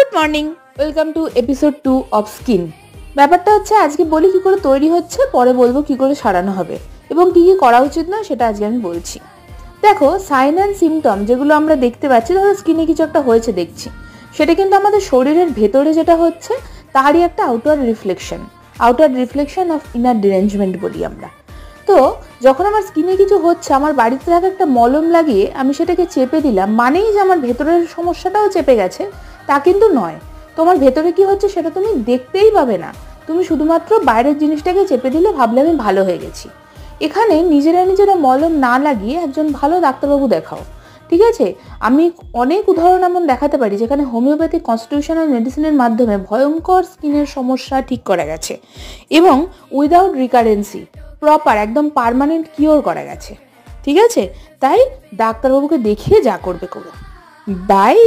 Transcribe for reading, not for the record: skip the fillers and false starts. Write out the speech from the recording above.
Good morning, welcome to episode 2 of skin. ব্যাপারটা হচ্ছে আজকে বলি কি করে তৈরি হচ্ছে, পরে বলবো কি করে সারানো হবে এবং কি কি করা উচিত না সেটা আজকে আমি বলছি। দেখো, সাইন অ্যান্ড সিমটম যেগুলো আমরা দেখতে পাচ্ছি, ধরো স্কিনে কিছু একটা হয়েছে দেখছি, সেটা কিন্তু আমাদের শরীরের ভেতরে যেটা হচ্ছে তারই একটা outward reflection of inner derangement বলি আমরা। তো যখন আমার স্কিনে কিছু হচ্ছে, আমার বাড়িতে থাকা একটা মলম লাগিয়ে আমি সেটাকে চেপে দিলাম মানেই যে আমার ভেতরের সমস্যাটাও চেপে গেছে, তা কিন্তু নয়। তোমার ভেতরে কি হচ্ছে সেটা তুমি দেখতেই পাবে না, তুমি শুধুমাত্র বাইরের জিনিসটাকে চেপে দিলে ভাবলে আমি ভালো হয়ে গেছি। এখানে নিজেরা মলম না লাগিয়ে একজন ভালো ডাক্তারবাবু দেখাও, ঠিক আছে? আমি অনেক উদাহরণ এমন দেখাতে পারি যেখানে হোমিওপ্যাথি কনস্টিটিউশনাল মেডিসিনের মাধ্যমে ভয়ঙ্কর স্কিনের সমস্যা ঠিক করা গেছে এবং উইদাউট রিকারেন্সি প্রপার একদম পার্মানেন্ট কিওর করা গেছে, ঠিক আছে? তাই ডাক্তারবাবুকে দেখিয়ে যা করবে করো। বাই।